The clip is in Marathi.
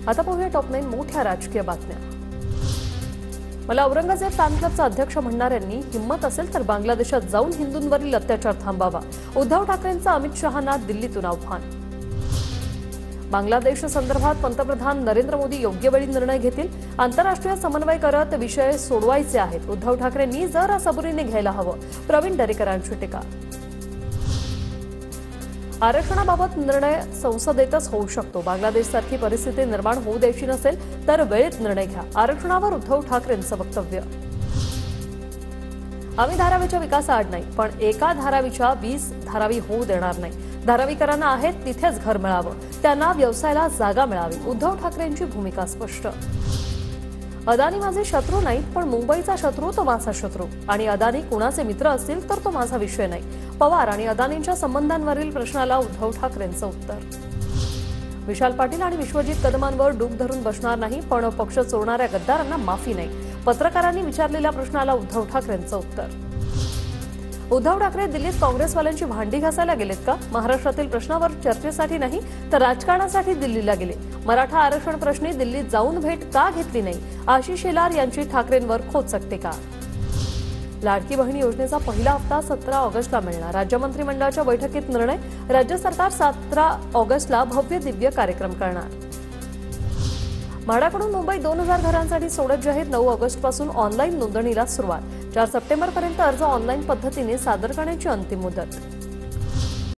आता पाहूया टॉप 9 मोठ्या राजकीय बातम्या। मला औरंगजेब फॅन क्लबचा अध्यक्ष म्हणणाऱ्यांनी हिम्मत असेल तर बांगलादेशात जाऊन हिंदूंवरील अत्याचार थांबावा। उद्धव ठाकरेंचा अमित शहांना दिल्लीतून आव्हान। बांगलादेश संदर्भात पंतप्रधान नरेंद्र मोदी योग्य वेळी निर्णय घेतील। आंतरराष्ट्रीय समन्वय करत विषय सोडवायचे आहेत। उद्धव ठाकरेंनी जरा सबुरीने घ्यायला हवं। प्रवीण दरेकरांची टीका। आरक्षणाबाबत निर्णय संसदेतच होऊ शकतो। बांगलादेशसारखी परिस्थिती निर्माण होऊ द्यायची नसेल तर वेळेत निर्णय घ्या। आरक्षणावर उद्धव ठाकरेंचं वक्तव्य। आम्ही धारावीच्या विकासाआड नाही, पण एका धारावीच्या 20 धारावी होऊ देणार नाही। धारावीकरांना आहेत तिथेच घर मिळावं, त्यांना व्यवसायाला जागा मिळावी। उद्धव ठाकरेंची भूमिका स्पष्ट। अदानी माझे शत्रू नाहीत, पण मुंबईचा शत्रू तो माझा शत्रू आणि अदानी कुणाचे मित्र असतील तर तो माझा विषय नाही। पवार आणि अदानींच्या संबंधांवरील प्रश्नाला उद्धव ठाकरेंचं उत्तर। विशाल पाटील आणि विश्वजित कदमांवर डूब धरून बसणार नाही, पण पक्ष चोरणाऱ्या गद्दारांना माफी नाही। पत्रकारांनी विचारलेल्या प्रश्नाला उद्धव ठाकरेंचं उत्तर। उद्धव ठाकरे दिल्लीत काँग्रेसवाल्यांची भांडी घासायला गेलेत का? महाराष्ट्रातील प्रश्नावर चर्चेसाठी नाही तर राजकारणासाठी दिल्लीला गेले। मराठा आरक्षण प्रश्नी दिल्लीत जाऊन भेट का घेतली नाही? आशिष शेलार यांची ठाकरेंवर खोचक टीका। लाडकी बहीण योजनेचा पहिला हप्ता 17 ऑगस्टला मिळणार। राज्य मंत्रिमंडळाच्या बैठकीत निर्णय। राज्य सरकार 17 ऑगस्टला भव्य दिव्य कार्यक्रम करणार। म्हाडाकडून मुंबई 2000 घरांसाठी सोडत जाहीर। 9 ऑगस्टपासून ऑनलाईन नोंदणीला सुरुवात। 4 सप्टेंबरपर्यंत अर्ज ऑनलाईन पद्धतीने सादर करण्याची अंतिम मुदत।